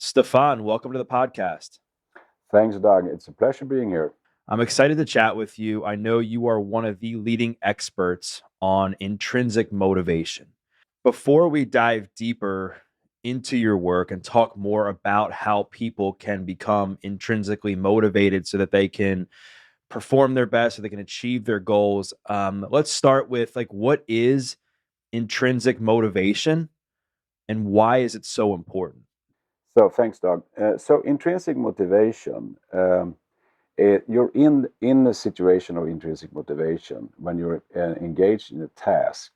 Stefan, welcome to the podcast. Thanks, Doug. It's a pleasure being here. I'm excited to chat with you. I know you are one of the leading experts on intrinsic motivation. Before we dive deeper into your work and talk more about how people can become intrinsically motivated so that they can perform their best, so they can achieve their goals, let's start with what is intrinsic motivation and why is it so important? So, thanks, Doug. So, intrinsic motivation, you're in a situation of intrinsic motivation when you're engaged in a task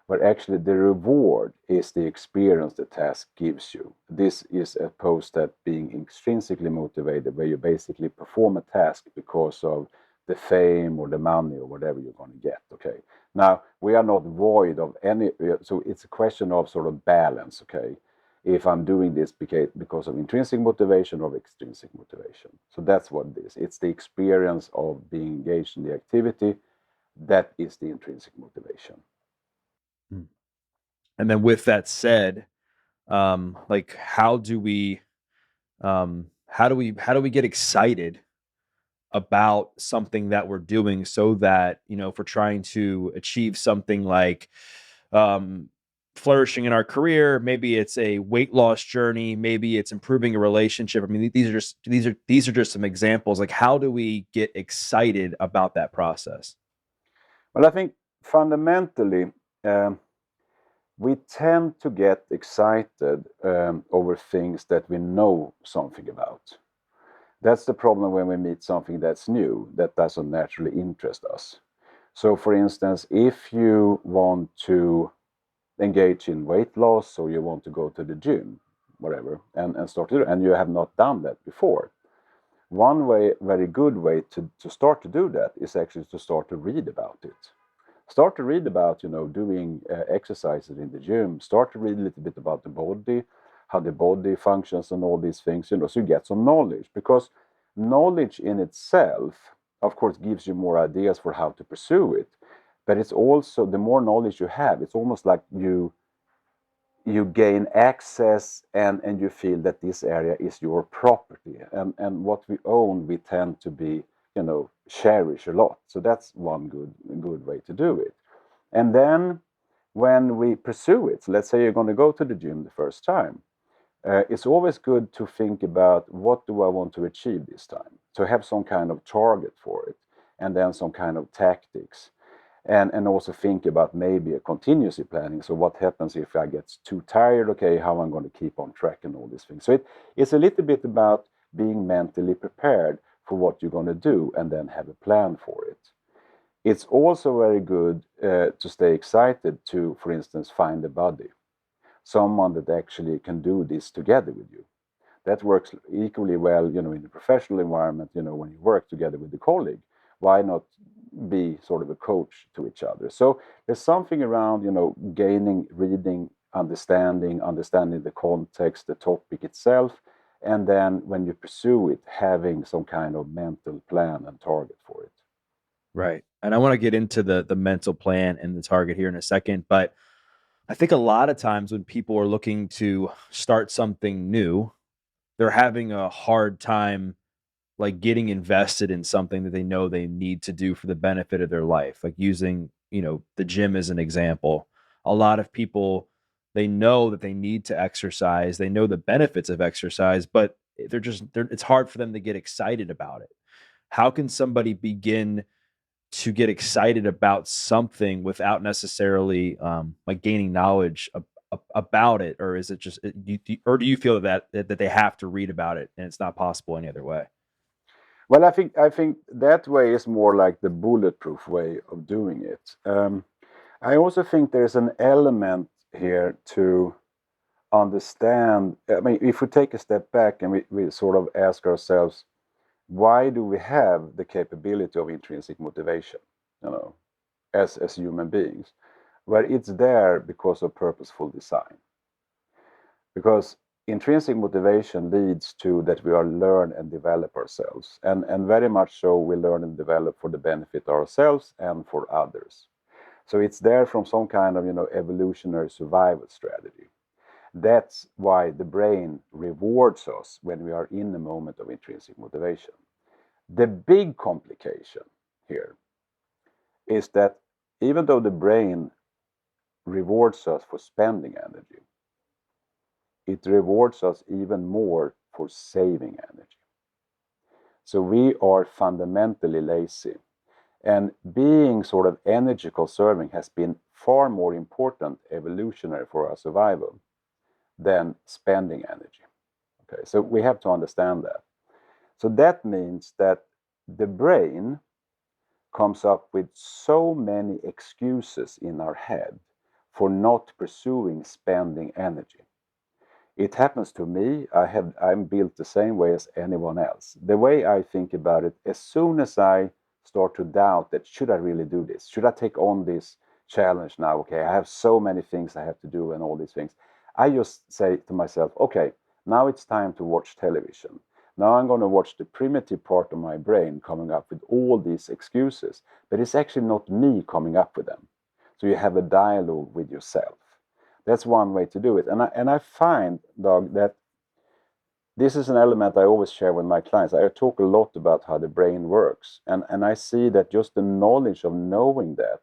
where actually the reward is the experience the task gives you. This is opposed to being intrinsically motivated, where you basically perform a task because of the fame or the money or whatever you're going to get. Okay. Now, we are not void of any, so it's a question of sort of balance. Okay, if I'm doing this because of intrinsic motivation or extrinsic motivation. So that's what it is. It's the experience of being engaged in the activity that is the intrinsic motivation. Hmm. And then with that said, how do we how do we get excited about something that we're doing so that if we're trying to achieve something like um flourishing in our career, maybe it's a weight loss journey, maybe it's improving a relationship. I mean, these are just some examples. Like, how do we get excited about that process? Well, I think fundamentally, um, we tend to get excited over things that we know something about. That's the problem when we meet something that's new, that doesn't naturally interest us. So, for instance, if you want to engage in weight loss or you want to go to the gym, whatever, and start to do, and you have not done that before, one way, very good way to start to do that is actually to start to read about it. Start to read about, doing exercises in the gym. Start to read a little bit about the body, how the body functions, and all these things, so you get some knowledge. Because knowledge in itself, of course, gives you more ideas for how to pursue it. But it's also, the more knowledge you have, it's almost like you gain access, and you feel that this area is your property, and what we own we tend to be, cherish a lot. So that's one good way to do it. And then when we pursue it, so let's say you're going to go to the gym the first time, it's always good to think about, what do I want to achieve this time, to have some kind of target for it, and then some kind of tactics, and also think about maybe a contingency planning. So what happens if I get too tired? Okay, how I'm going to keep on track and all these things. So it's a little bit about being mentally prepared for what you're going to do and then have a plan for it. It's also very good to stay excited to, for instance, find a buddy, someone that actually can do this together with you. That works equally well, in the professional environment, when you work together with a colleague. Why not be sort of a coach to each other? So there's something around, gaining, reading, understanding the context, the topic itself, and then when you pursue it, having some kind of mental plan and target for it. Right. And I want to get into the mental plan and the target here in a second, but I think a lot of times when people are looking to start something new, they're having a hard time getting invested in something that they know they need to do for the benefit of their life. Like using, the gym as an example. A lot of people, they know that they need to exercise, they know the benefits of exercise, but it's hard for them to get excited about it. How can somebody begin to get excited about something without necessarily gaining knowledge about it? Or is it just or do you feel that they have to read about it and it's not possible any other way? Well, I think that way is more like the bulletproof way of doing it. I also think there's an element here to understand. I mean, if we take a step back and we sort of ask ourselves, why do we have the capability of intrinsic motivation, you know, as human beings? Well, it's there because of purposeful design. Because intrinsic motivation leads to that we are learn and develop ourselves, and very much so we learn and develop for the benefit of ourselves and for others. So it's there from some kind of evolutionary survival strategy. That's why the brain rewards us when we are in a moment of intrinsic motivation. The big complication here is that even though the brain rewards us for spending energy, it rewards us even more for saving energy. So we are fundamentally lazy. And being sort of energy conserving has been far more important evolutionary for our survival than spending energy. Okay, so we have to understand that. So that means that the brain comes up with so many excuses in our head for not pursuing spending energy. It happens to me. I'm built the same way as anyone else. The way I think about it, as soon as I start to doubt that should I really do this? Should I take on this challenge now? Okay, I have so many things I have to do and all these things. I just say to myself, okay, now it's time to watch television. Now I'm going to watch the primitive part of my brain coming up with all these excuses, but it's actually not me coming up with them. So you have a dialogue with yourself. That's one way to do it. And I find, Doug, that this is an element I always share with my clients. I talk a lot about how the brain works. And I see that just the knowledge of knowing that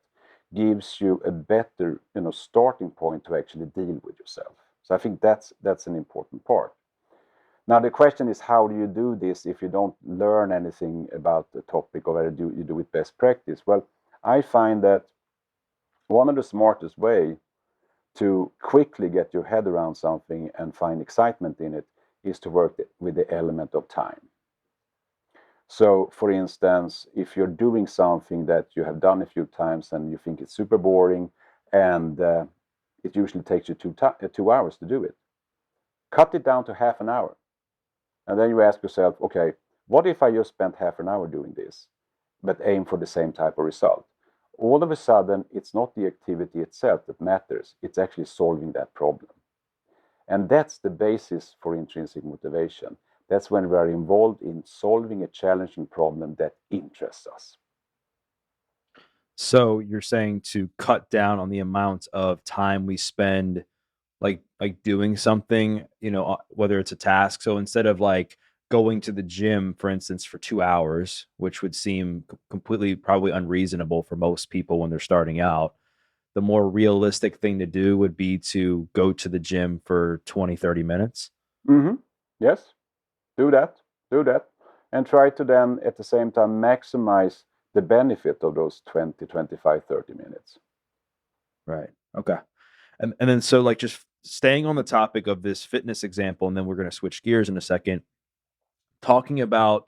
gives you a better, starting point to actually deal with yourself. So I think that's an important part. Now the question is, how do you do this if you don't learn anything about the topic, or whether you do it best practice? Well, I find that one of the smartest way to quickly get your head around something and find excitement in it is to work with the element of time. So, for instance, if you're doing something that you have done a few times and you think it's super boring, and it usually takes you 2 hours to do it, cut it down to half an hour. And then you ask yourself, okay, what if I just spent half an hour doing this, but aim for the same type of result? All of a sudden, it's not the activity itself that matters, it's actually solving that problem. And that's the basis for intrinsic motivation. That's when we are involved in solving a challenging problem that interests us. So you're saying to cut down on the amount of time we spend like doing something, whether it's a task. So instead of like going to the gym, for instance, for 2 hours, which would seem completely probably unreasonable for most people when they're starting out, the more realistic thing to do would be to go to the gym for 20, 30 minutes. Mm-hmm. Yes, do that, do that. And try to then at the same time maximize the benefit of those 20, 25, 30 minutes. Right. Okay. And then so like just staying on the topic of this fitness example, and then we're going to switch gears in a second, talking about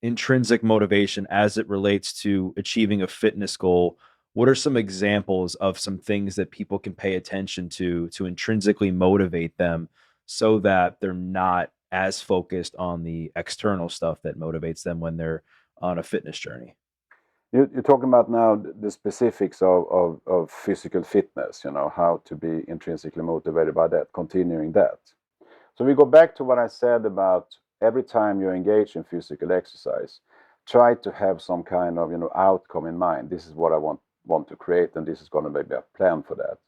intrinsic motivation as it relates to achieving a fitness goal. What are some examples of some things that people can pay attention to intrinsically motivate them so that they're not as focused on the external stuff that motivates them when they're on a fitness journey? You're talking about now the specifics of physical fitness, how to be intrinsically motivated by that, continuing that. So we go back to what I said about every time you engage in physical exercise, try to have some kind of outcome in mind. This is what I want to create, and this is going to be a plan for that.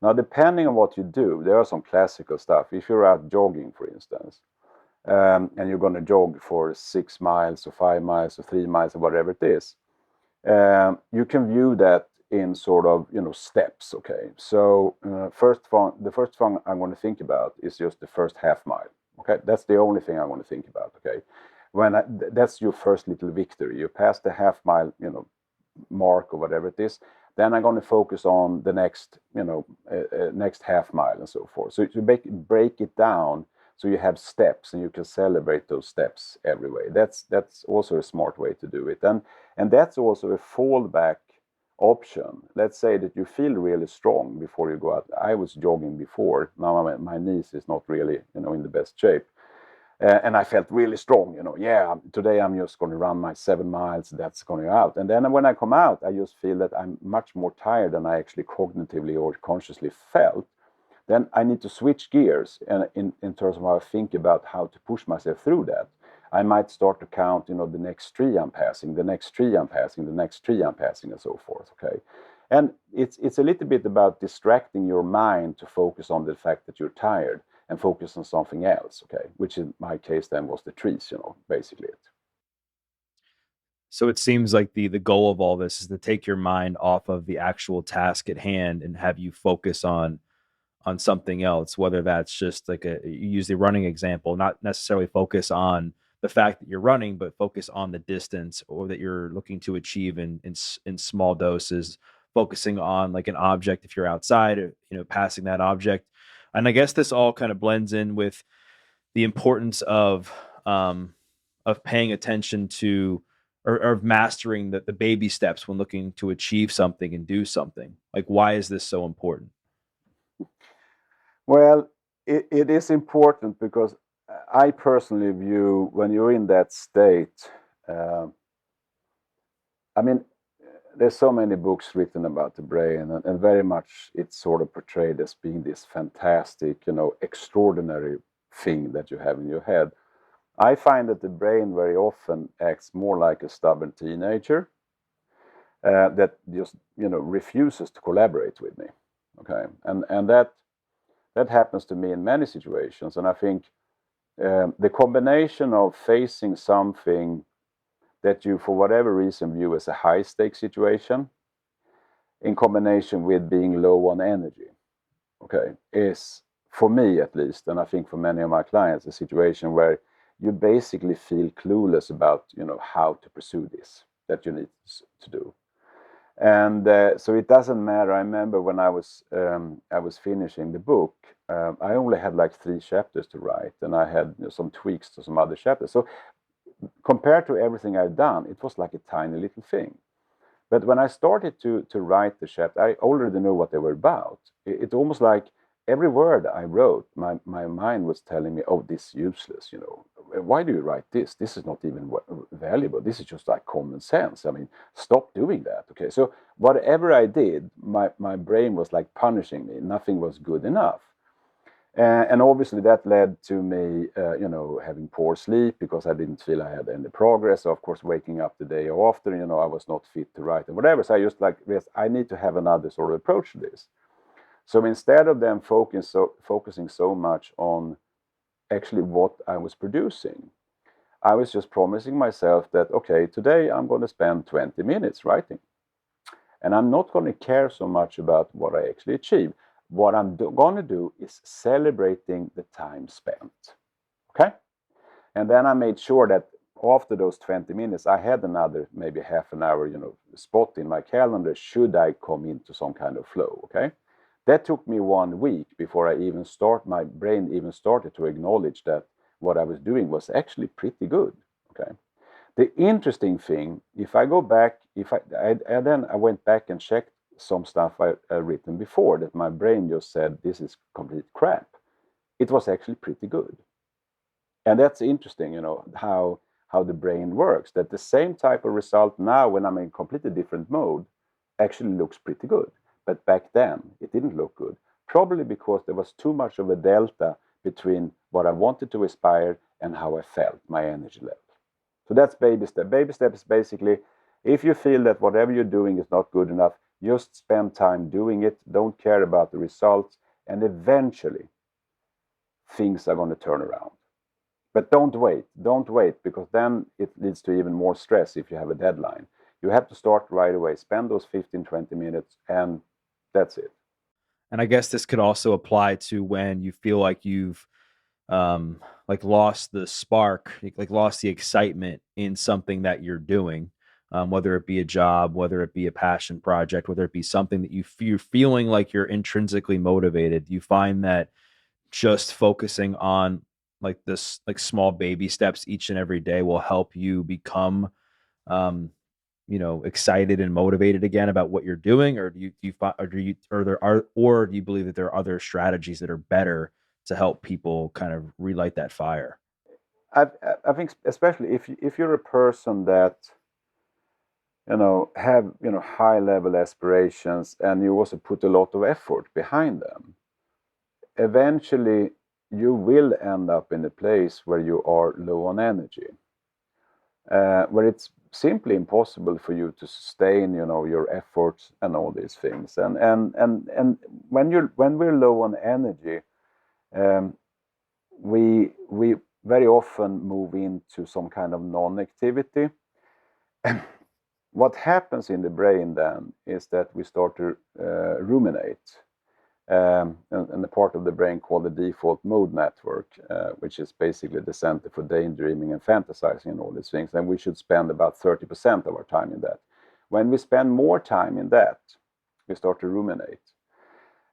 Now, depending on what you do, there are some classical stuff. If you're out jogging, for instance, and you're going to jog for 6 miles or 5 miles or 3 miles or whatever it is, you can view that in sort of steps. Okay, so the first thing I'm going to think about is just the first half mile. Okay, that's the only thing I want to think about. Okay, that's your first little victory. You pass the half mile, mark or whatever it is. Then I'm going to focus on the next, next half mile and so forth. So you break it down so you have steps and you can celebrate those steps every way. That's also a smart way to do it. And that's also a fallback option. Let's say that you feel really strong before you go out. I was jogging before. Now my knees is not really, in the best shape. And I felt really strong, yeah, today I'm just going to run my 7 miles, that's going out. And then when I come out, I just feel that I'm much more tired than I actually cognitively or consciously felt. Then I need to switch gears and in terms of how I think about how to push myself through that. I might start to count, the next tree I'm passing, the next tree I'm passing, the next tree I'm passing, and so forth. Okay, and it's a little bit about distracting your mind to focus on the fact that you're tired. and focus on something else, okay? Which in my case then was the trees, basically it. So it seems like the goal of all this is to take your mind off of the actual task at hand and have you focus on something else, whether that's just like you use the running example, not necessarily focus on the fact that you're running, but focus on the distance or that you're looking to achieve in small doses, focusing on like an object if you're outside, passing that object. And I guess this all kind of blends in with the importance of paying attention to or of mastering the baby steps when looking to achieve something and do something. Like, why is this so important? Well, it is important because I personally view when you're in that state, uh, I mean, there's so many books written about the brain, and very much it's sort of portrayed as being this fantastic, extraordinary thing that you have in your head. I find that the brain very often acts more like a stubborn teenager that just, refuses to collaborate with me. Okay, and that happens to me in many situations, and I think the combination of facing something that you, for whatever reason, view as a high stake situation, in combination with being low on energy, okay, is, for me at least, and I think for many of my clients, a situation where you basically feel clueless about, how to pursue this that you need to do. And so it doesn't matter. I remember when I was finishing the book, I only had like 3 chapters to write, and I had some tweaks to some other chapters. So compared to everything I've done, it was like a tiny little thing. But when I started to write the chapter, I already knew what they were about. It almost like every word I wrote, my mind was telling me, "Oh, this is useless. Why do you write this? This is not even valuable. This is just like common sense. I mean, stop doing that." Okay, so whatever I did, my brain was like punishing me. Nothing was good enough. And obviously that led to me, having poor sleep because I didn't feel I had any progress. So of course, waking up the day after, I was not fit to write and whatever. So I just like, yes, I need to have another sort of approach to this. So instead of them focusing so much on actually what I was producing, I was just promising myself that, okay, today I'm going to spend 20 minutes writing. And I'm not going to care so much about what I actually achieve. What I'm going to do is celebrating the time spent. Okay? And then I made sure that after those 20 minutes, I had another maybe half an hour, spot in my calendar should I come into some kind of flow. Okay? That took me 1 week before my brain even started to acknowledge that what I was doing was actually pretty good. Okay? The interesting thing, if I go back, I went back and checked some stuff I written before that my brain just said this is complete crap. It was actually pretty good, and that's interesting. How the brain works. That the same type of result now, when I'm in completely different mode, actually looks pretty good. But back then, it didn't look good. Probably because there was too much of a delta between what I wanted to aspire and how I felt, my energy level. So that's baby step. Baby step is basically if you feel that whatever you're doing is not good enough, just spend time doing it. Don't care about the results. And eventually, things are going to turn around. But don't wait. Don't wait because then it leads to even more stress if you have a deadline. You have to start right away. Spend those 15, 20 minutes, and that's it. And I guess this could also apply to when you feel like you've like lost the spark, like lost the excitement in something that you're doing, whether it be a job, whether it be a passion project, whether it be something that you're feeling like you're intrinsically motivated. You find that just focusing on like this, like small baby steps each and every day will help you become, um, excited and motivated again about what you're doing, or or do you believe that there are other strategies that are better to help people kind of relight that fire? I, I think especially if you're a person that have high level aspirations and you also put a lot of effort behind them, eventually you will end up in a place where you are low on energy, where it's simply impossible for you to sustain your efforts and all these things. And when we're low on energy, um, we very often move into some kind of non-activity. What happens in the brain then is that we start to ruminate. And the part of the brain called the default mode network, which is basically the center for daydreaming and fantasizing and all these things. And we should spend about 30% of our time in that. When we spend more time in that, we start to ruminate.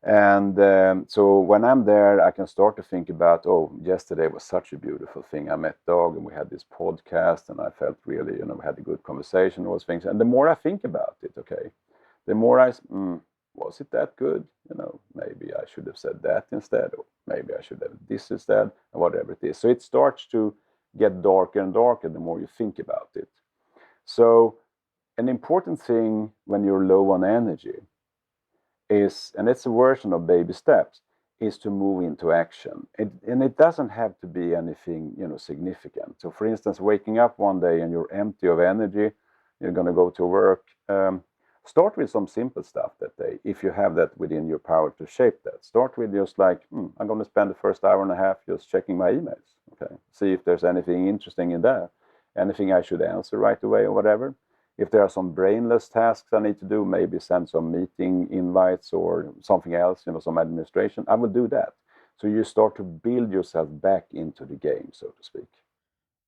And so when I'm there, I can start to think about, oh, yesterday was such a beautiful thing. I met Doug and we had this podcast and I felt really, we had a good conversation, all those things. And the more I think about it, okay, the more was it that good? Maybe I should have said that instead, or maybe I should have this instead, or whatever it is. So it starts to get darker and darker the more you think about it. So an important thing when you're low on energy is, and it's a version of baby steps, is to move into action. And it doesn't have to be anything, significant. So for instance, waking up one day and you're empty of energy, you're going to go to work. Start with some simple stuff that day, if you have that within your power to shape that. Start with just like, I'm going to spend the first hour and a half just checking my emails. Okay, see if there's anything interesting in there, anything I should answer right away or whatever. If there are some brainless tasks I need to do, maybe send some meeting invites or something else, some administration, I will do that. So you start to build yourself back into the game, so to speak.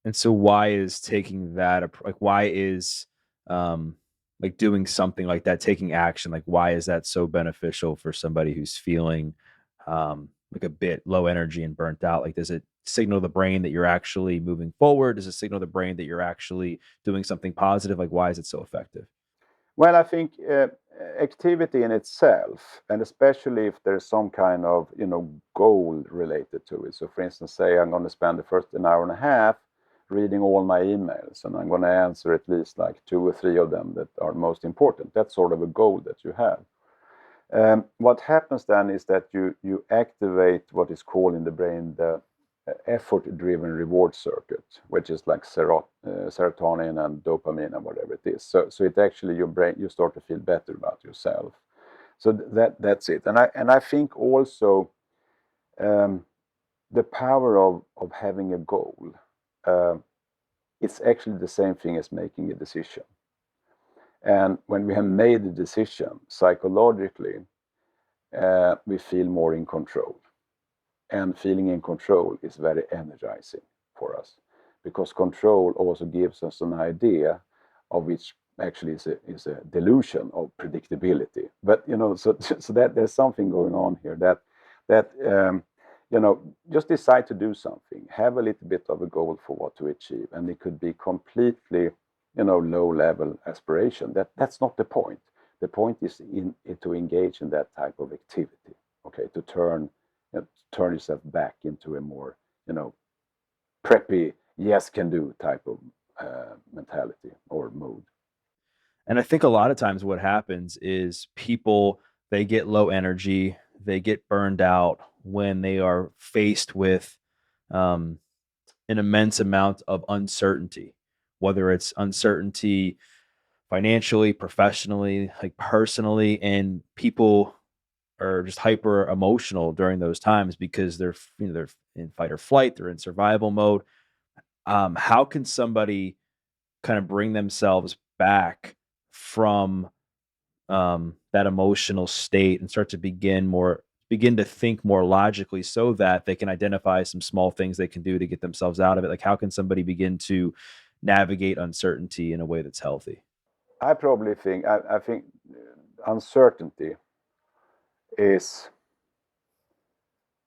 And so why is taking that like why is like doing something like that, taking action, like why is that so beneficial for somebody who's feeling like a bit low energy and burnt out? Like does it signal the brain that you're actually moving forward? Does it signal the brain that you're actually doing something positive? Like why is it so effective? Well, I think activity in itself, and especially if there's some kind of goal related to it. So, for instance, say I'm going to spend the first an hour and a half reading all my emails, and I'm going to answer at least like 2 or 3 of them that are most important. That's sort of a goal that you have. What happens then is that you activate what is called in the brain the effort-driven reward circuit, which is like serotonin and dopamine and whatever it is. So it actually your brain, you start to feel better about yourself. So that's it. And I think also the power of having a goal. It's actually the same thing as making a decision. And when we have made a decision, psychologically, we feel more in control. And feeling in control is very energizing for us, because control also gives us an idea of which actually is a delusion of predictability. But so that there's something going on here that just decide to do something, have a little bit of a goal for what to achieve, and it could be completely low level aspiration. That's not the point. The point is to engage in that type of activity. Okay, to turn yourself back into a more preppy, yes can do type of mentality or mood. And I think a lot of times what happens is people, they get low energy, they get burned out when they are faced with um, an immense amount of uncertainty, whether it's uncertainty financially, professionally, like personally, and people are just hyper emotional during those times because they're in fight or flight, they're in survival mode. How can somebody kind of bring themselves back from that emotional state and start to begin to think more logically so that they can identify some small things they can do to get themselves out of it? Like how can somebody begin to navigate uncertainty in a way that's healthy? I probably think I think uncertainty is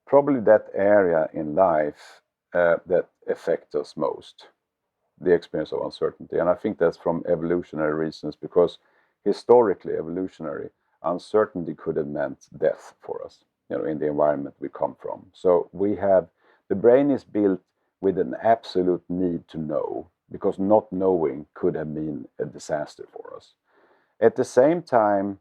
probably that area in life that affects us most, the experience of uncertainty. And I think that's from evolutionary reasons, because historically, evolutionary, uncertainty could have meant death for us, in the environment we come from. So the brain is built with an absolute need to know, because not knowing could have been a disaster for us. At the same time,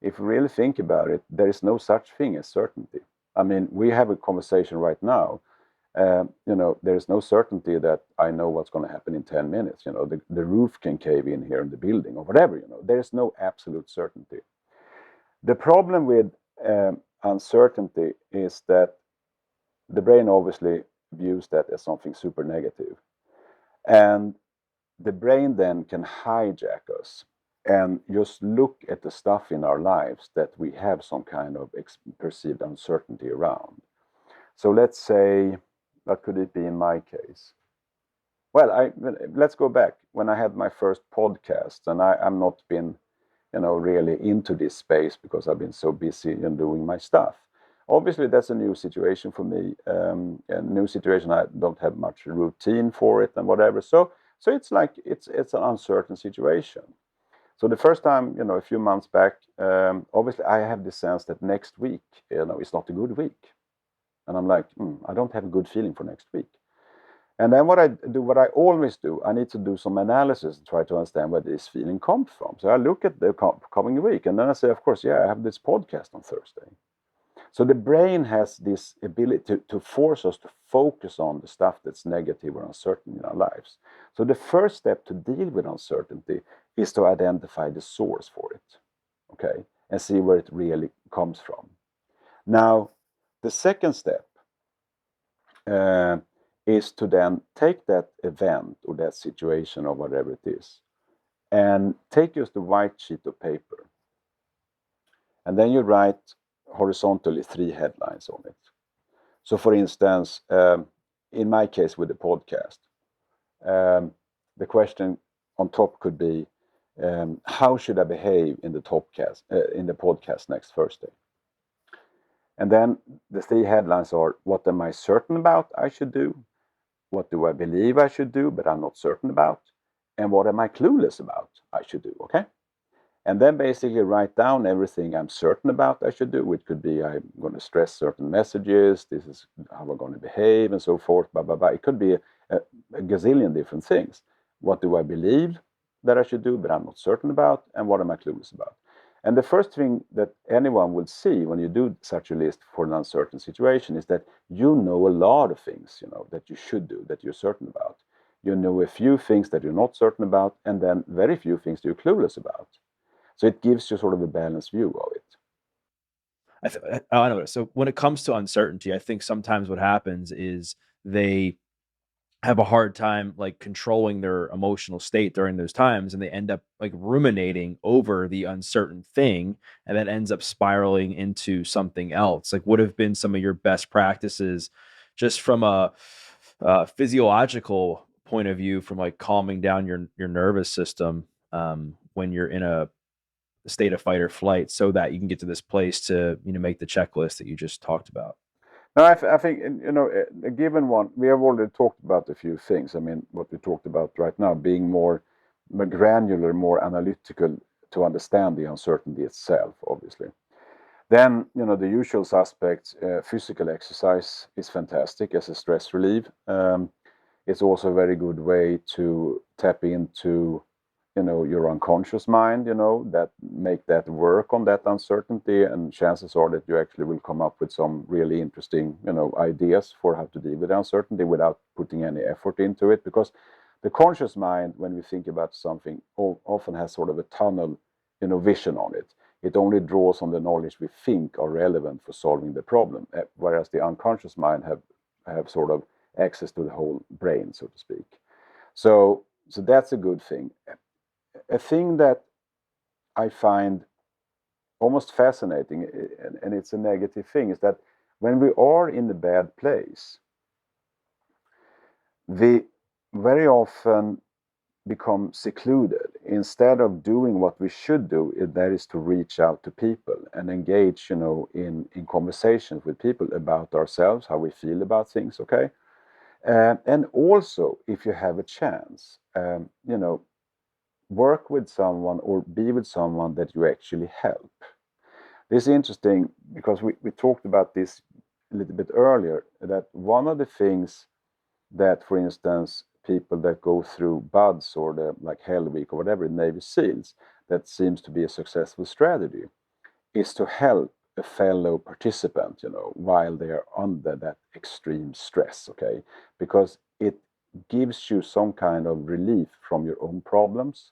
if we really think about it, there is no such thing as certainty. I mean, we have a conversation right now. There is no certainty that I know what's going to happen in 10 minutes. The roof can cave in here in the building or whatever. There is no absolute certainty. The problem with uncertainty is that the brain obviously views that as something super negative. And the brain then can hijack us and just look at the stuff in our lives that we have some kind of perceived uncertainty around. So let's say, what could it be in my case? Well, let's go back when I had my first podcast, and I'm not been, really into this space because I've been so busy and doing my stuff. Obviously, that's a new situation for me. A new situation. I don't have much routine for it and whatever. So it's like it's an uncertain situation. So the first time, a few months back, obviously I have the sense that next week, is not a good week, and I'm like, I don't have a good feeling for next week. And then what I do, what I always do, I need to do some analysis and try to understand where this feeling comes from. So I look at the coming week, and then I say, of course, yeah, I have this podcast on Thursday. So the brain has this ability to force us to focus on the stuff that's negative or uncertain in our lives. So the first step to deal with uncertainty is to identify the source for it, okay, and see where it really comes from. Now, the second step uh, is to then take that event or that situation or whatever it is and take just a white sheet of paper. And then you write horizontally 3 headlines on it. So, for instance, in my case with the podcast, the question on top could be, how should I behave in the podcast next Thursday? And then the 3 headlines are, what am I certain about I should do? What do I believe I should do, but I'm not certain about? And what am I clueless about I should do? Okay. And then basically write down everything I'm certain about I should do, which could be I'm going to stress certain messages, this is how I'm going to behave, and so forth, blah, blah, blah. It could be a gazillion different things. What do I believe that I should do, but I'm not certain about? And what am I clueless about? And the first thing that anyone will see when you do such a list for an uncertain situation is that you know a lot of things, that you should do, that you're certain about. You know a few things that you're not certain about, and then very few things that you're clueless about. So it gives you sort of a balanced view of it. I know. So when it comes to uncertainty, I think sometimes what happens is they have a hard time like controlling their emotional state during those times, and they end up like ruminating over the uncertain thing, and that ends up spiraling into something else. Like, what have been some of your best practices just from a physiological point of view, from like calming down your nervous system when you're in a state of fight or flight, so that you can get to this place to make the checklist that you just talked about? Now, I think, a given one, we have already talked about a few things. I mean, what we talked about right now, being more granular, more analytical to understand the uncertainty itself, obviously. Then, the usual suspects, physical exercise is fantastic as a stress relief. It's also a very good way to tap into, your unconscious mind, that make that work on that uncertainty, and chances are that you actually will come up with some really interesting, ideas for how to deal with uncertainty without putting any effort into it. Because the conscious mind, when we think about something, often has sort of a tunnel, vision on it. It only draws on the knowledge we think are relevant for solving the problem, whereas the unconscious mind have sort of access to the whole brain, so to speak. So that's a good thing. A thing that I find almost fascinating, and it's a negative thing, is that when we are in a bad place, we very often become secluded. Instead of doing what we should do, that is to reach out to people and engage, in conversations with people about ourselves, how we feel about things, okay? And also, if you have a chance, work with someone or be with someone that you actually help. This is interesting because we talked about this a little bit earlier, that one of the things that, for instance, people that go through BUDS or the like Hell Week or whatever in Navy SEALs, that seems to be a successful strategy, is to help a fellow participant, while they are under that extreme stress, okay? Because it gives you some kind of relief from your own problems.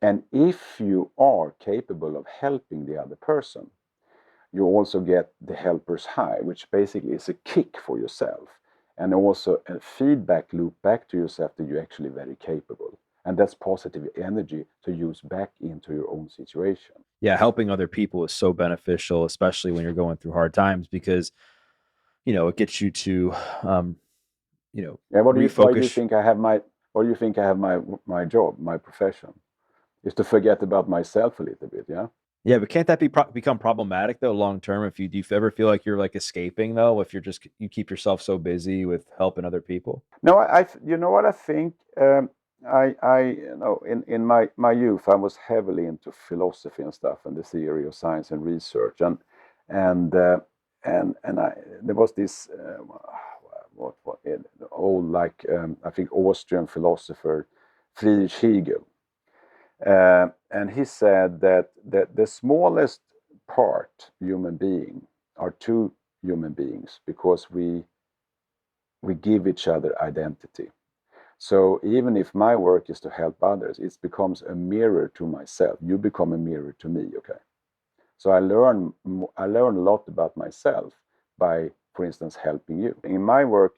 And if you are capable of helping the other person, you also get the helper's high, which basically is a kick for yourself. and also a feedback loop back to yourself that you're actually very capable. And that's positive energy to use back into your own situation. Yeah, helping other people is so beneficial, especially when you're going through hard times, because it gets you to um, Yeah, why do you refocus. think I have my job, my profession? Is to forget about myself a little bit, yeah? Yeah, but can't that become problematic though long term if do you ever feel like you're like escaping though if you keep yourself so busy with helping other people? No, you know what I think. In my youth, I was heavily into philosophy and stuff, and the theory of science and research, and uh, and there was this old I think Austrian philosopher Friedrich Hegel, and he said that the smallest part human being are two human beings because we give each other identity. So even if my work is to help others, it becomes a mirror to myself. You become a mirror to me, okay? So I learn a lot about myself by, for instance, helping you. In my work,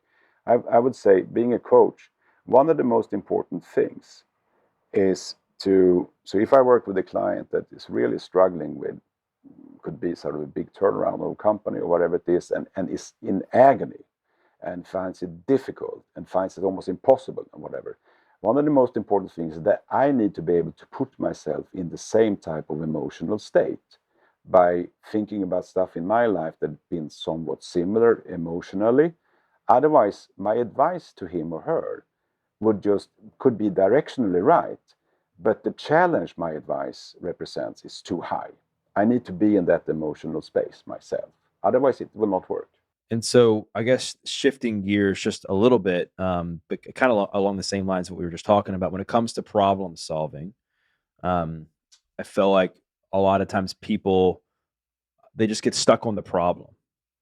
I would say being a coach, one of the most important things is so if I work with a client that is really struggling with, could be sort of a big turnaround of a company or whatever it is, and is in agony, and finds it difficult and finds it almost impossible and whatever. One of the most important things is that I need to be able to put myself in the same type of emotional state by thinking about stuff in my life that have been somewhat similar emotionally. Otherwise, my advice to him or her could be directionally right, but the challenge my advice represents is too high. I need to be in that emotional space myself. Otherwise, it will not work. And so I guess shifting gears just a little bit, but kind of along the same lines of what we were just talking about, when it comes to problem solving, um, I feel like a lot of times people they just get stuck on the problem,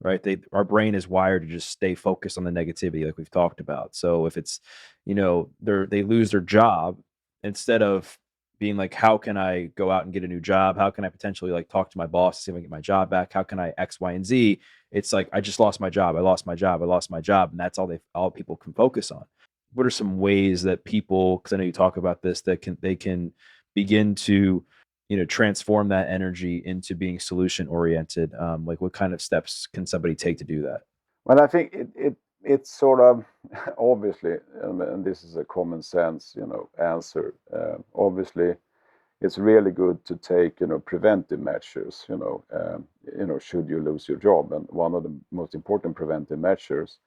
right? Our brain is wired to just stay focused on the negativity, like we've talked about. So if it's, they lose their job, instead of being like, how can I go out and get a new job? How can I potentially like talk to my boss to see if I can get my job back? How can I X, Y, and Z? It's like I just lost my job. I lost my job. I lost my job, and that's all people can focus on. What are some ways that people? Because I know you talk about this, that they can begin to transform that energy into being solution oriented? Like what kind of steps can somebody take to do that? Well, I think it's sort of obviously, and this is a common sense, answer. Obviously, it's really good to take, preventive measures. Should you lose your job, and one of the most important preventive measures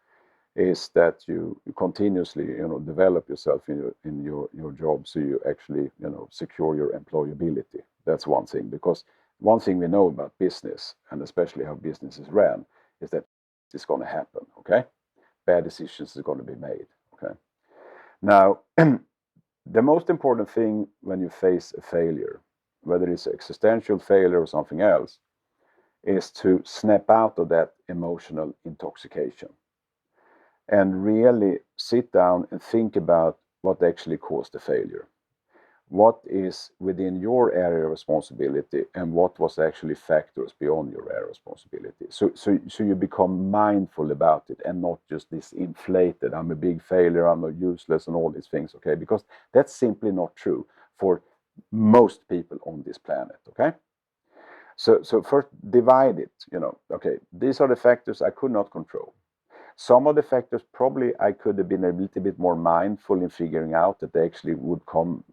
is that you continuously, develop yourself in your job, so you actually, secure your employability. That's one thing, because one thing we know about business, and especially how business is ran, is that it's going to happen. Okay, bad decisions are going to be made. Okay, now the most important thing when you face a failure, whether it's existential failure or something else, is to snap out of that emotional intoxication and really sit down and think about what actually caused the failure. What is within your area of responsibility, and what was actually factors beyond your area of responsibility. So you become mindful about it, and not just this inflated, I'm a big failure, I'm a useless, and all these things, okay? Because that's simply not true for most people on this planet, okay? So first divide it, okay, these are the factors I could not control. Some of the factors probably I could have been a little bit more mindful in figuring out that they actually would come,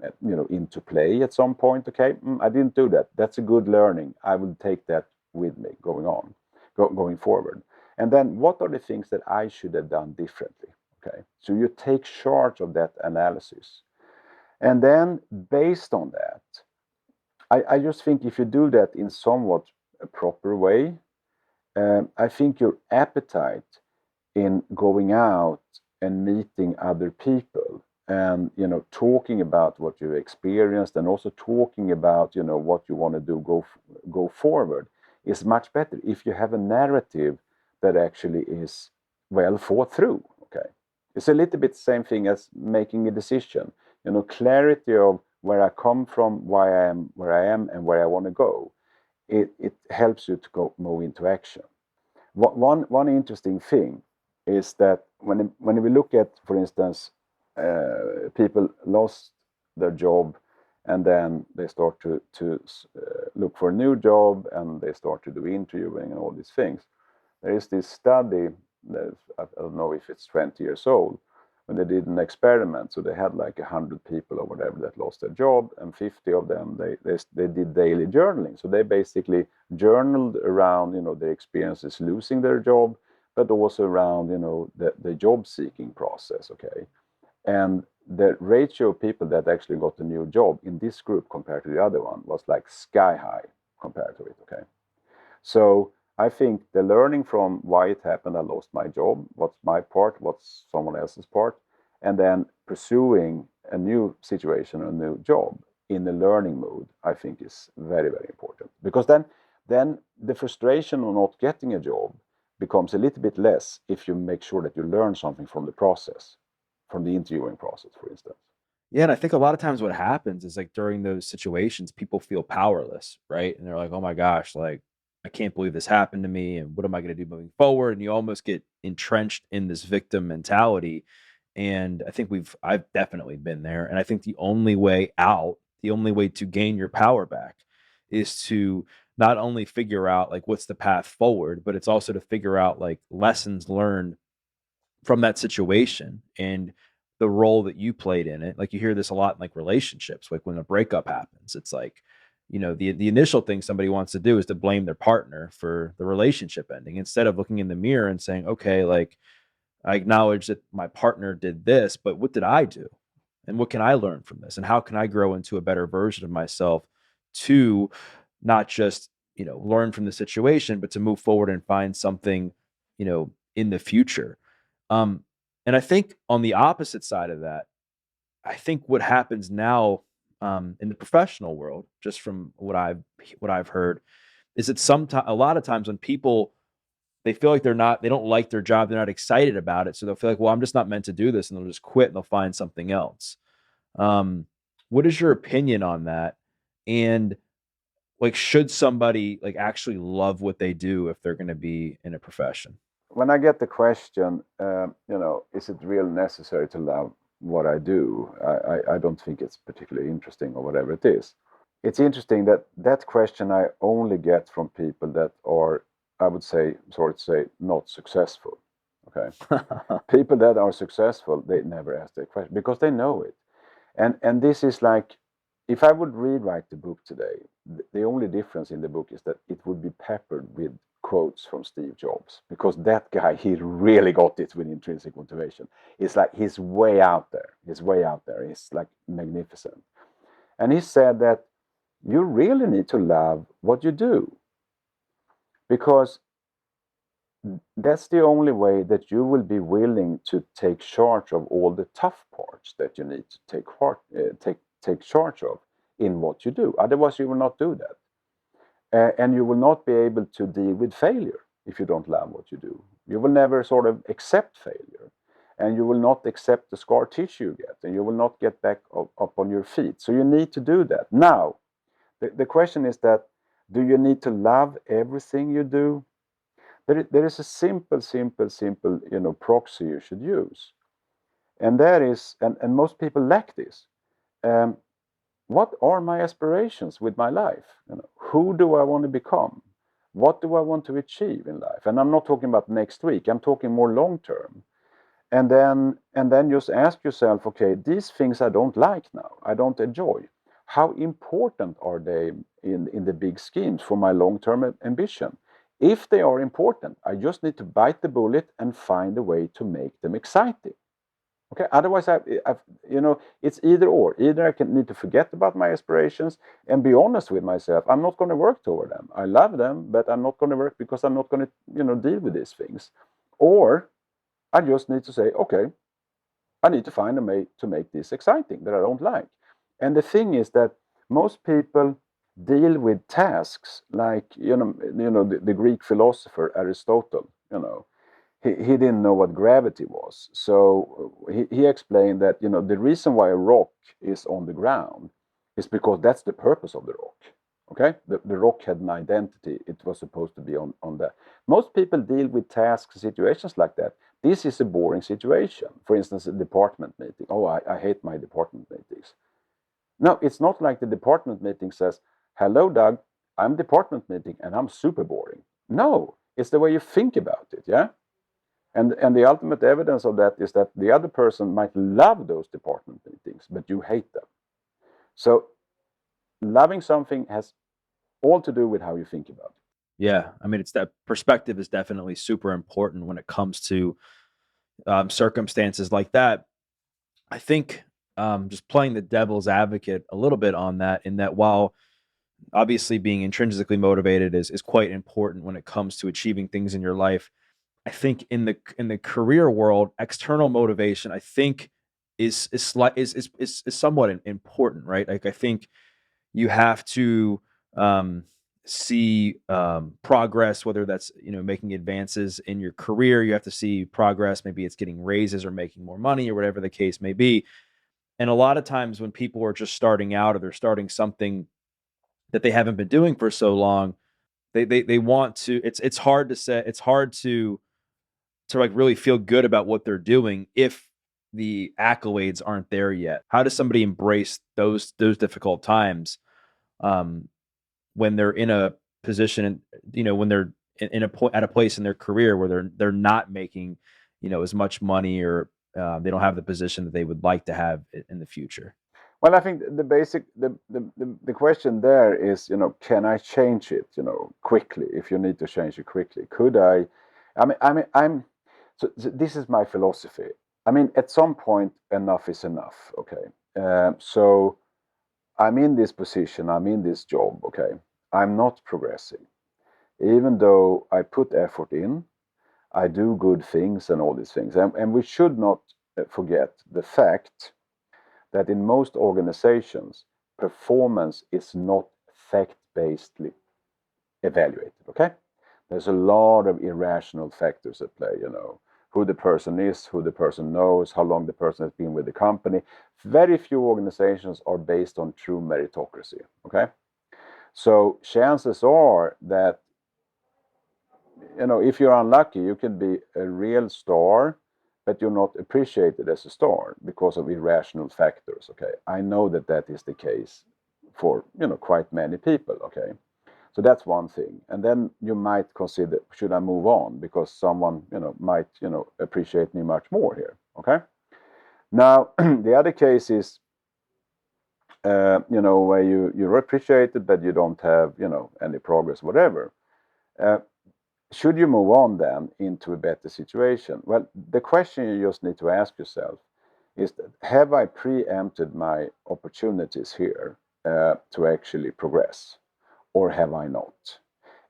into play at some point. Okay, I didn't do that. That's a good learning. I will take that with me going forward. And then what are the things that I should have done differently? Okay, so you take charge of that analysis, and then based on that, I just think if you do that in somewhat a proper way, I think your appetite in going out and meeting other people, and talking about what you experienced, and also talking about what you want to do go forward, is much better if you have a narrative that actually is well thought through. Okay, it's a little bit the same thing as making a decision. Clarity of where I come from, why I am where I am, and where I want to go. It helps you to go more into action. One interesting thing is that when we look at, for instance, people lost their job and then they start to look for a new job and they start to do interviewing and all these things. There is this study that I don't know if it's 20 years old, when they did an experiment. So they had like 100 people or whatever that lost their job, and 50 of them they did daily journaling. So they basically journaled around their experiences losing their job, but also around the job seeking process. Okay, and the ratio of people that actually got a new job in this group compared to the other one was like sky high compared to it. Okay, so I think the learning from why it happened, I lost my job, what's my part, what's someone else's part, and then pursuing a new situation, a new job in the learning mode, I think is very, very important. Because then the frustration of not getting a job becomes a little bit less if you make sure that you learn something from the process, from the interviewing process, for instance. Yeah, and I think a lot of times what happens is like during those situations, people feel powerless, right? And they're like, "Oh my gosh, like I can't believe this happened to me, and what am I going to do moving forward?" And you almost get entrenched in this victim mentality. And I think I've definitely been there. And I think the only way out, the only way to gain your power back, is to not only figure out like what's the path forward, but it's also to figure out like lessons learned from that situation and the role that you played in it. Like you hear this a lot in like relationships, like when a breakup happens, it's like, the initial thing somebody wants to do is to blame their partner for the relationship ending instead of looking in the mirror and saying, okay, like I acknowledge that my partner did this, but what did I do? And what can I learn from this? And how can I grow into a better version of myself to not just, learn from the situation, but to move forward and find something, in the future. Um, and I think on the opposite side of that, I think what happens now in the professional world, just from what I've heard, is that sometimes a lot of times when people they feel like they don't like their job, they're not excited about it, so they'll feel like, well, I'm just not meant to do this, and they'll just quit and they'll find something else. Um, what is your opinion on that? And like, should somebody like actually love what they do if they're going to be in a profession? When I get the question, is it really necessary to love what I do? I don't think it's particularly interesting or whatever it is. It's interesting that that question I only get from people that are, I would say, sort of say, not successful. Okay. People that are successful, they never ask that question because they know it. And this is like, if I would rewrite the book today, the only difference in the book is that it would be peppered with quotes from Steve Jobs, because that guy, he really got it with intrinsic motivation. It's like he's way out there. He's way out there. He's like magnificent. And he said that you really need to love what you do, because that's the only way that you will be willing to take charge of all the tough parts that you need to take charge of in what you do. Otherwise, you will not do that, and you will not be able to deal with failure if you don't love what you do. You will never sort of accept failure, and you will not accept the scar tissue you get, and you will not get back up on your feet. So you need to do that. Now, the question is that, do you need to love everything you do? There is a simple, proxy you should use. And that is, and most people lack this. Um, what are my aspirations with my life? Who do I want to become? What do I want to achieve in life? And I'm not talking about next week. I'm talking more long term. And then just ask yourself, okay, these things I don't like now, I don't enjoy. How important are they in the big schemes for my long-term ambition? If they are important, I just need to bite the bullet and find a way to make them exciting. Okay, otherwise, it's either or. Either I can need to forget about my aspirations and be honest with myself. I'm not going to work toward them. I love them, but I'm not going to work because I'm not going to, deal with these things. Or I just need to say, okay, I need to find a way to make this exciting that I don't like. And the thing is that most people deal with tasks like, the Greek philosopher Aristotle, he didn't know what gravity was. So he explained that, the reason why a rock is on the ground is because that's the purpose of the rock. Okay, the rock had an identity. It was supposed to be on that. Most people deal with tasks, situations like that. This is a boring situation. For instance, a department meeting. Oh, I hate my department meetings. No, it's not like the department meeting says, hello, Doug, I'm department meeting and I'm super boring. No, it's the way you think about it, yeah? And the ultimate evidence of that is that the other person might love those department meetings, but you hate them. So loving something has all to do with how you think about it. Yeah, I mean, it's that perspective is definitely super important when it comes to circumstances like that. I think just playing the devil's advocate a little bit on that, in that while obviously being intrinsically motivated is quite important when it comes to achieving things in your life, I think in the career world, external motivation, I think is somewhat important, right? Like I think you have to see progress, whether that's making advances in your career. You have to see progress. Maybe it's getting raises or making more money or whatever the case may be. And a lot of times when people are just starting out or they're starting something that they haven't been doing for so long, they want to. It's hard to say. It's hard to like really feel good about what they're doing if the accolades aren't there yet. How does somebody embrace those difficult times um, when they're in a position, when they're in a point at a place in their career where they're not making, as much money, or they don't have the position that they would like to have in the future? Well, I think the basic the question there is, can I change it, quickly? If you need to change it quickly, could I? I'm. So this is my philosophy. I mean, at some point, enough is enough. Okay, so I'm in this position. I'm in this job. Okay, I'm not progressing, even though I put effort in. I do good things and all these things, and we should not forget the fact that in most organizations, performance is not fact-based evaluated. Okay, there's a lot of irrational factors at play. Who the person is, who the person knows, how long the person has been with the company. Very few organizations are based on true meritocracy. Okay, so chances are that if you're unlucky, you can be a real star, but you're not appreciated as a star because of irrational factors. Okay, I know that that is the case for quite many people. Okay, so that's one thing, and then you might consider, should I move on because someone might appreciate me much more here. Okay, now the other case is where you're appreciated but you don't have any progress, whatever. Should you move on then into a better situation? Well, the question you just need to ask yourself is that, have I preempted my opportunities here to actually progress, or have I not?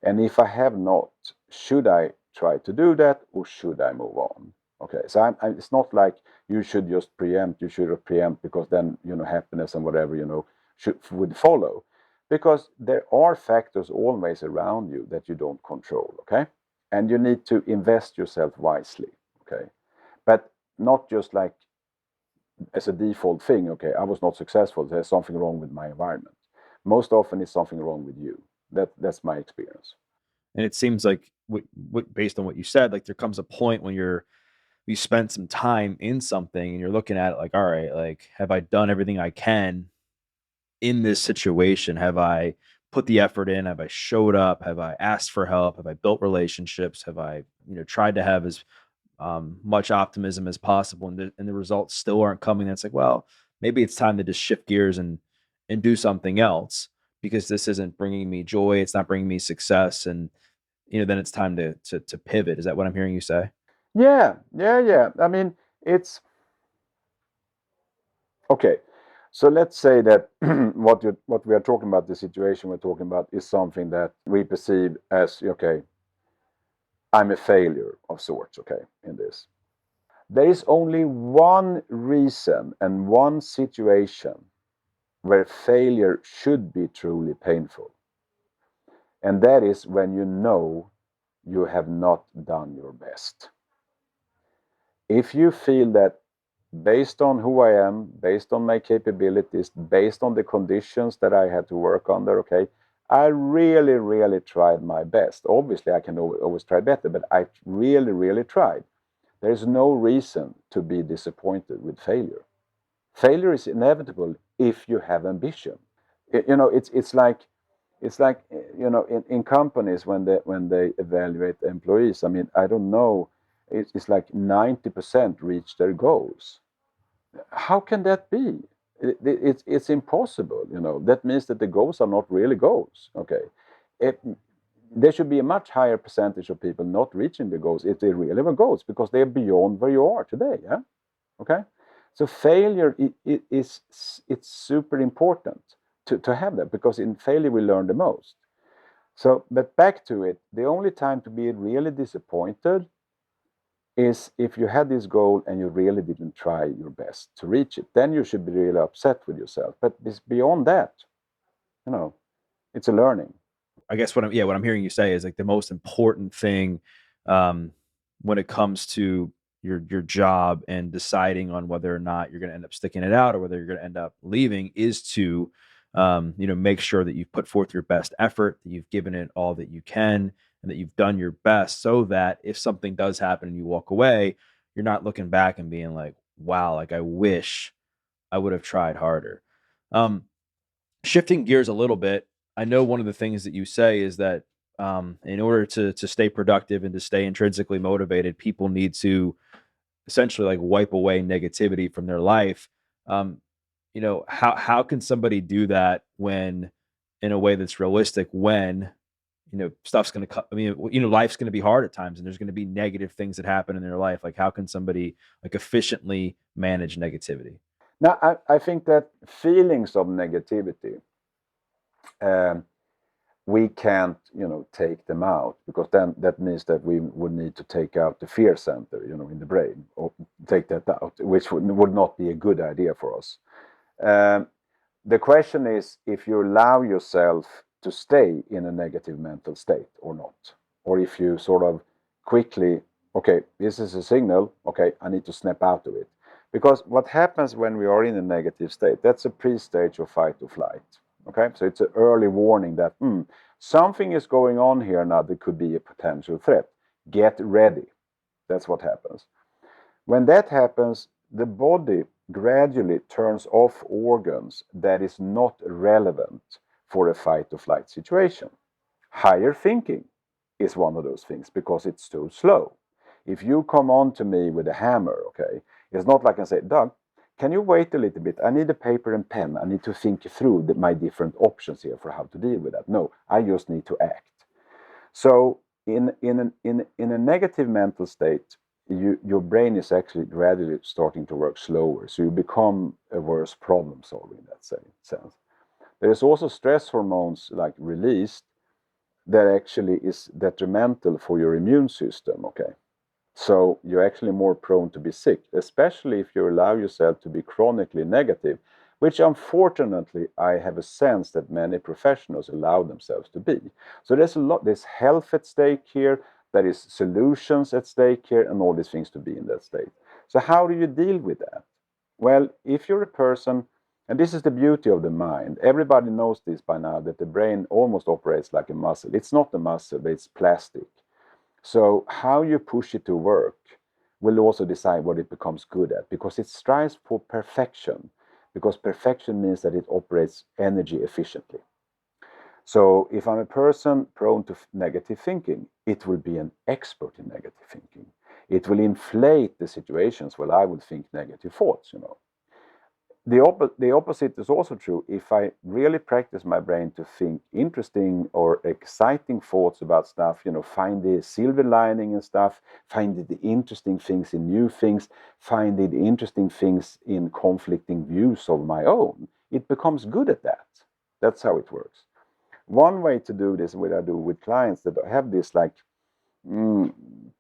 And if I have not, should I try to do that, or should I move on? Okay, so it's not like you should just preempt. You should preempt because then happiness and whatever would follow, because there are factors always around you that you don't control. Okay, and you need to invest yourself wisely. Okay, but not just like as a default thing. Okay, I was not successful. There's something wrong with my environment. Most often, it's something wrong with you. That's my experience. And it seems like based on what you said, like there comes a point when you spent some time in something and you're looking at it like, all right, like have I done everything I can in this situation? Have I put the effort in? Have I showed up? Have I asked for help? Have I built relationships? Have I, tried to have as much optimism as possible? And the results still aren't coming. That's like, well, maybe it's time to just shift gears and do something else, because this isn't bringing me joy. It's not bringing me success. And, then it's time to pivot. Is that what I'm hearing you say? Yeah, yeah, yeah. I mean, it's okay. So let's say that what we are talking about, the situation we're talking about, is something that we perceive as, okay, I'm a failure of sorts. Okay, in this, there is only one reason and one situation where failure should be truly painful, and that is when you have not done your best. If you feel that, based on who I am, based on my capabilities, based on the conditions that I had to work under, okay, I really, really tried my best. Obviously, I can always try better, but I really, really tried. There's no reason to be disappointed with failure. Failure is inevitable if you have ambition. It's like in companies when they evaluate employees. I mean, I don't know. It's like 90% reach their goals. How can that be? It's impossible. That means that the goals are not really goals. Okay, it, there should be a much higher percentage of people not reaching the goals if they really have goals because they're beyond where you are today. Yeah. Okay. So failure is it's super important to have that because in failure we learn the most. So, but back to it, the only time to be really disappointed is if you had this goal and you really didn't try your best to reach it. Then you should be really upset with yourself. But beyond that, you know, it's a learning. I guess what I'm hearing you say is like the most important thing um, when it comes to your job and deciding on whether or not you're going to end up sticking it out or whether you're going to end up leaving is to make sure that you've put forth your best effort, that you've given it all that you can, and that you've done your best, so that if something does happen and you walk away, you're not looking back and being like, "Wow, like I wish I would have tried harder." Um, Shifting gears a little bit, I know one of the things that you say is that in order to stay productive and to stay intrinsically motivated, people need to essentially like wipe away negativity from their life. Um, how can somebody do that when, in a way that's realistic, when stuff's going to come? I mean, life's going to be hard at times, and there's going to be negative things that happen in their life. Like, how can somebody like efficiently manage negativity? Now, I think that feelings of negativity, um, we can't, take them out because then that means that we would need to take out the fear center, in the brain, or take that out, which would not be a good idea for us. Um, the question is if you allow yourself to stay in a negative mental state or not, or if you sort of quickly, okay, this is a signal, okay, I need to snap out of it. Because what happens when we are in a negative state, that's a pre-stage of fight or flight. Okay, so it's an early warning that something is going on here now that could be a potential threat. Get ready. That's what happens. When that happens, the body gradually turns off organs that is not relevant for a fight or flight situation. Higher thinking is one of those things because it's too slow. If you come on to me with a hammer, okay, it's not like I say, Doug, can you wait a little bit? I need a paper and pen. I need to think through my different options here for how to deal with that. No, I just need to act. So in a negative mental state, your brain is actually gradually starting to work slower. So you become a worse problem solver in that sense. There is also stress hormones like released that actually is detrimental for your immune system. Okay. So you're actually more prone to be sick, especially if you allow yourself to be chronically negative, which unfortunately I have a sense that many professionals allow themselves to be. So there's health at stake here, there is solutions at stake here, and all these things to be in that state. So how do you deal with that? Well, if you're a person, and this is the beauty of the mind, everybody knows this by now, that the brain almost operates like a muscle. It's not a muscle, but it's plastic. So how you push it to work will also decide what it becomes good at because it strives for perfection because perfection means that it operates energy efficiently. So if I'm a person prone to negative thinking, it will be an expert in negative thinking. It will inflate the situations where I would think negative thoughts. The opposite is also true. If I really practice my brain to think interesting or exciting thoughts about stuff, find the silver lining and stuff, find the interesting things in new things, find the interesting things in conflicting views of my own, it becomes good at that. That's how it works. One way to do this, what I do with clients that have this like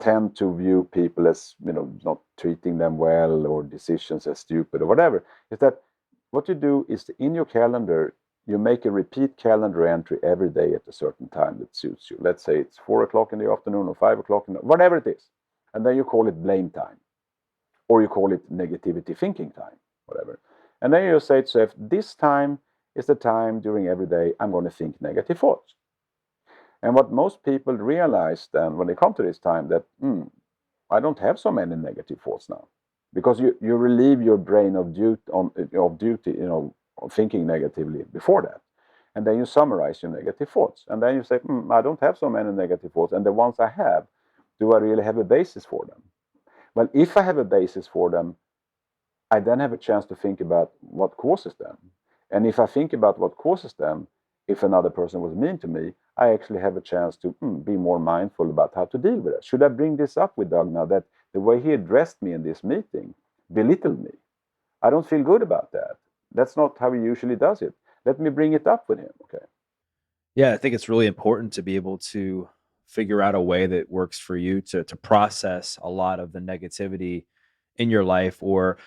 tend to view people as not treating them well or decisions as stupid or whatever, is that what you do is in your calendar you make a repeat calendar entry every day at a certain time that suits you. Let's say it's 4 o'clock in the afternoon or 5 o'clock whatever it is, and then you call it blame time or you call it negativity thinking time, whatever. And then you say to yourself, this time is the time during every day I'm going to think negative thoughts. And what most people realize then when they come to this time that I don't have so many negative thoughts now, because you relieve your brain of duty, of thinking negatively before that, and then you summarize your negative thoughts, and then you say, I don't have so many negative thoughts, and the ones I have, do I really have a basis for them? Well, if I have a basis for them, I then have a chance to think about what causes them. And if I think about what causes them, if another person was mean to me, I actually have a chance to be more mindful about how to deal with it. Should I bring this up with Doug now that the way he addressed me in this meeting belittled me? I don't feel good about that. That's not how he usually does it. Let me bring it up with him. Okay. Yeah, I think it's really important to be able to figure out a way that works for you to process a lot of the negativity in your life, or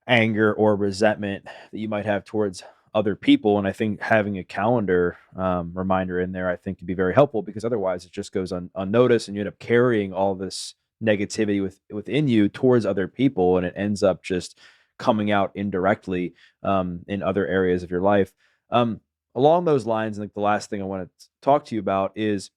anger or resentment that you might have towards other people. And I think having a calendar reminder in there, I think, could be very helpful, because otherwise it just goes unnoticed, and you end up carrying all this negativity within you towards other people, and it ends up just coming out indirectly in other areas of your life. Along those lines, and like the last thing I want to talk to you about is,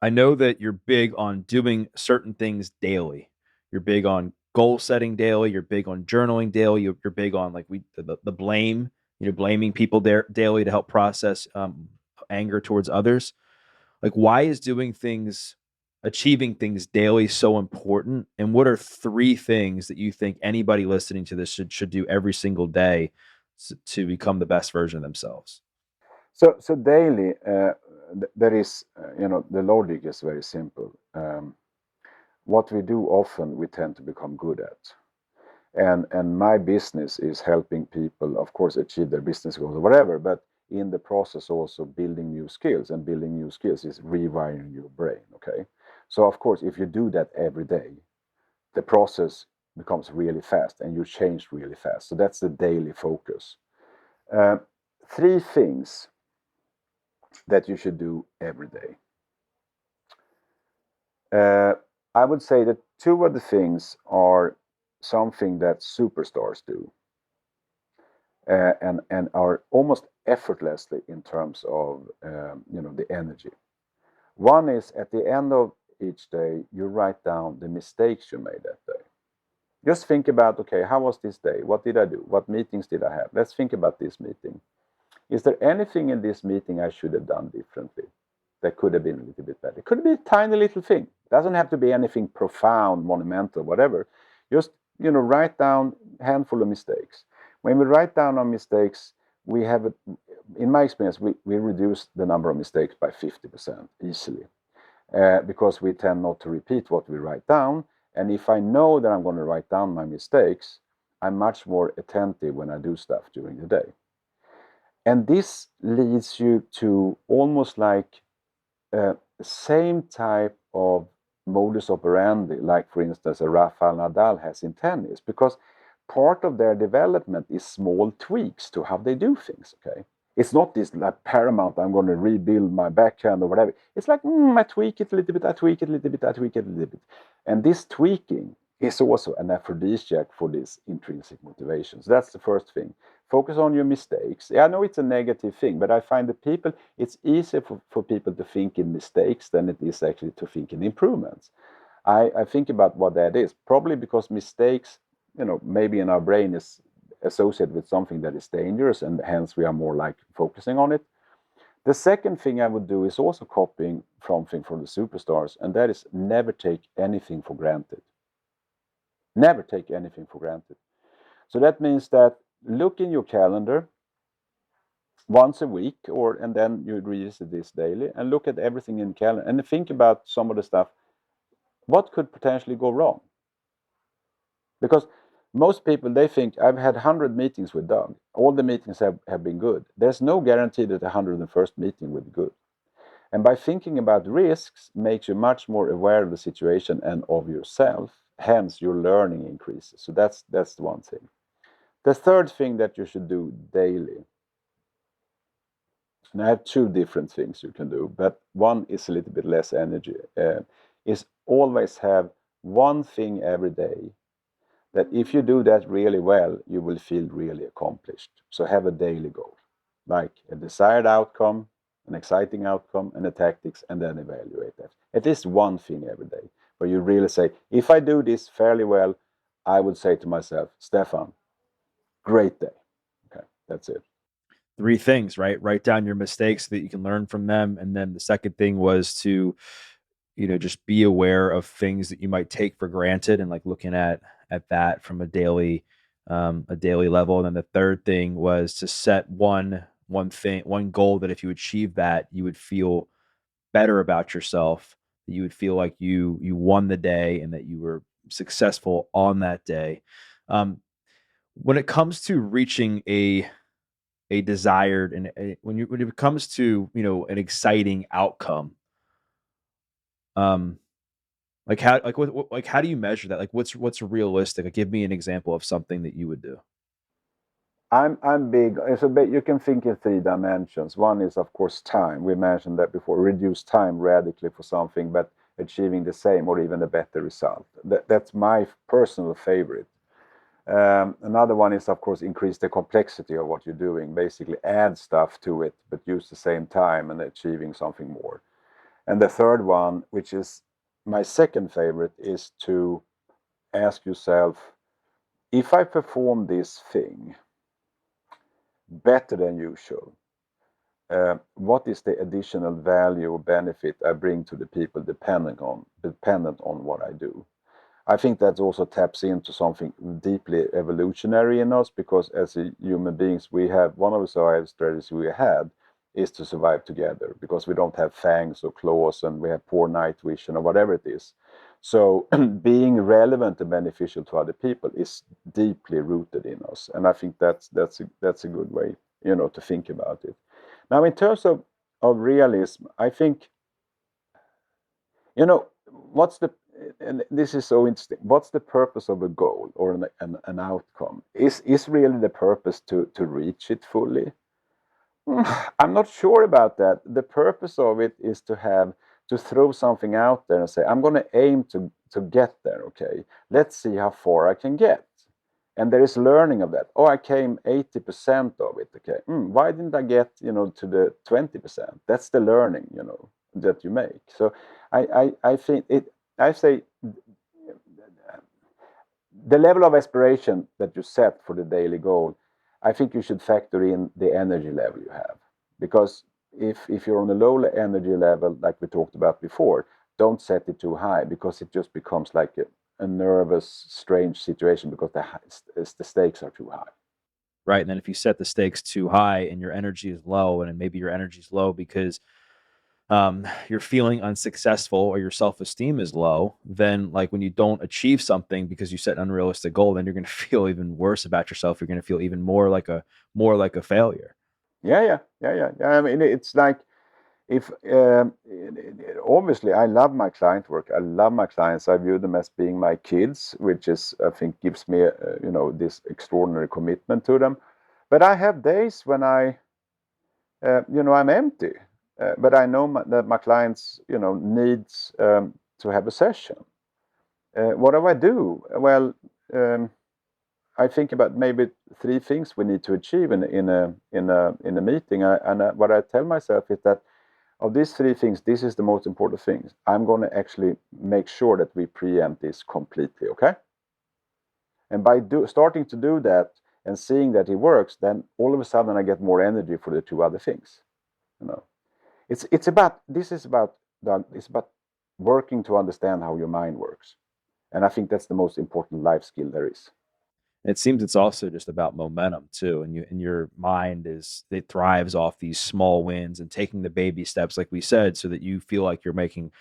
I know that you're big on doing certain things daily. You're big on goal setting daily. You're big on journaling daily. You're big on, like, the blame, blaming people there daily to help process anger towards others. Like, why is achieving things daily so important? And what are three things that you think anybody listening to this should do every single day to become the best version of themselves? So daily, there is, the logic is very simple. What we do often, we tend to become good at. And my business is helping people, of course, achieve their business goals or whatever, but in the process also building new skills, and building new skills is rewiring your brain. Okay, so of course, if you do that every day, the process becomes really fast and you change really fast. So that's the daily focus. uh, Three things that you should do every day. uh, I would say that two of the things are something that superstars do, and are almost effortlessly in terms of the energy. One is, at the end of each day, you write down the mistakes you made that day. Just think about, okay, how was this day? What did I do? What meetings did I have? Let's think about this meeting. Is there anything in this meeting I should have done differently that could have been a little bit better? It could be a tiny little thing. It doesn't have to be anything profound, monumental, whatever. Just write down a handful of mistakes. When we write down our mistakes, we have it. In my experience, we reduce the number of mistakes by 50% easily, because we tend not to repeat what we write down. And if I know that I'm going to write down my mistakes, I'm much more attentive when I do stuff during the day. And this leads you to almost like the same type of modus operandi, like, for instance, a Rafael Nadal has in tennis, because part of their development is small tweaks to how they do things. Okay, it's not this like paramount, I'm going to rebuild my backhand or whatever. It's like, I tweak it a little bit, I tweak it a little bit, I tweak it a little bit. And this tweaking is also an aphrodisiac for this intrinsic motivation. So that's the first thing. Focus on your mistakes. Yeah, I know it's a negative thing, but I find that it's easier for people to think in mistakes than it is actually to think in improvements. I think about what that is. Probably because mistakes, maybe in our brain is associated with something that is dangerous, and hence we are more like focusing on it. The second thing I would do is also copying something from the superstars, and that is never take anything for granted. Never take anything for granted. So that means that look in your calendar once a week, and then you revisit this daily and look at everything in the calendar and think about some of the stuff. What could potentially go wrong? Because most people, they think, I've had 100 meetings with Doug. All the meetings have been good. There's no guarantee that the 101st meeting will be good. And by thinking about risks makes you much more aware of the situation and of yourself. Hence, your learning increases. So that's the one thing. The third thing that you should do daily, and I have two different things you can do, but one is a little bit less energy, is always have one thing every day that if you do that really well, you will feel really accomplished. So have a daily goal. like a desired outcome, an exciting outcome, and the tactics, and then evaluate that. At least one thing every day, where you really say, if I do this fairly well, I would say to myself, Stefan, great day. Okay, that's it. Three things, right? Write down your mistakes so that you can learn from them. And then the second thing was to, just be aware of things that you might take for granted and like looking at that from a daily level. And then the third thing was to set one goal that if you achieve that, you would feel better about yourself, that you would feel like you won the day and that you were successful on that day. Um, when it comes to reaching a desired and when it comes to an exciting outcome, um, how do you measure that? Like what's realistic? Like, give me an example of something that you would do. I'm big. It's a bit, you can think in three dimensions. One is, of course, time. We mentioned that before. Reduce time radically for something, but achieving the same or even a better result. That's my personal favorite. Another one is, of course, increase the complexity of what you're doing. Basically, add stuff to it, but use the same time and achieving something more. And the third one, which is my second favorite, is to ask yourself, if I perform this thing better than usual, what is the additional value or benefit I bring to the people dependent on what I do? I think that also taps into something deeply evolutionary in us, because as human beings, we have one of the survival strategies we had is to survive together, because we don't have fangs or claws and we have poor night vision or whatever it is. So being relevant and beneficial to other people is deeply rooted in us, and I think that's a good way, to think about it. Now, in terms of realism, I think, what's the and this is so interesting. What's the purpose of a goal or an outcome? Is really the purpose to reach it fully? I'm not sure about that. The purpose of it is to throw something out there and say, I'm going to aim to get there. Okay, let's see how far I can get. And there is learning of that. Oh, I came 80% of it. Okay, why didn't I get to the 20%? That's the learning that you make. So I think it. I say the level of aspiration that you set for the daily goal, I think you should factor in the energy level you have. Because if you're on a low energy level, like we talked about before, don't set it too high, because it just becomes like a nervous, strange situation, because the stakes are too high. Right. And then if you set the stakes too high and your energy is low, and maybe your energy is low because you're feeling unsuccessful or your self-esteem is low, then like when you don't achieve something because you set an unrealistic goal, then you're going to feel even worse about yourself. You're going to feel even more like a failure. Yeah. I mean, it's like, if obviously I love my client work. I love my clients. I view them as being my kids, which is, I think, gives me this extraordinary commitment to them. But I have days when I'm empty. But I know that my clients needs to have a session. What do I do? Well, I think about maybe three things we need to achieve in a meeting. And what I tell myself is that of these three things, this is the most important thing. I'm going to actually make sure that we preempt this completely, okay? And by starting to do that and seeing that it works, then all of a sudden I get more energy for the two other things. You know, it's about this is about Doug, it's about working to understand how your mind works, and I think that's the most important life skill there is. It seems it's also just about momentum too, and your mind it thrives off these small wins and taking the baby steps, like we said, so that you feel like you're making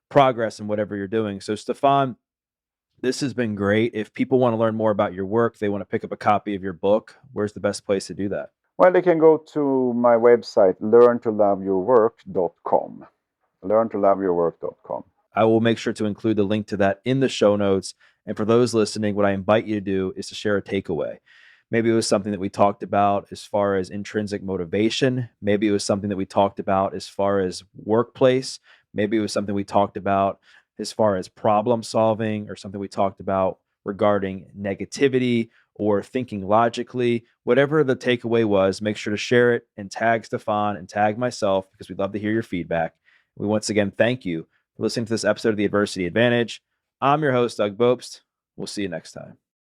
progress in whatever you're doing. So, Stefan, this has been great. If people want to learn more about your work, they want to pick up a copy of your book, where's the best place to do that? Well, they can go to my website, learntoloveyourwork.com. Learntoloveyourwork.com. I will make sure to include the link to that in the show notes. And for those listening, what I invite you to do is to share a takeaway. Maybe it was something that we talked about as far as intrinsic motivation. Maybe it was something that we talked about as far as workplace. Maybe it was something we talked about as far as problem solving, or something we talked about regarding negativity, or thinking logically, whatever the takeaway was, make sure to share it and tag Stefan and tag myself because we'd love to hear your feedback. We once again thank you for listening to this episode of The Adversity Advantage. I'm your host, Doug Bopst. We'll see you next time.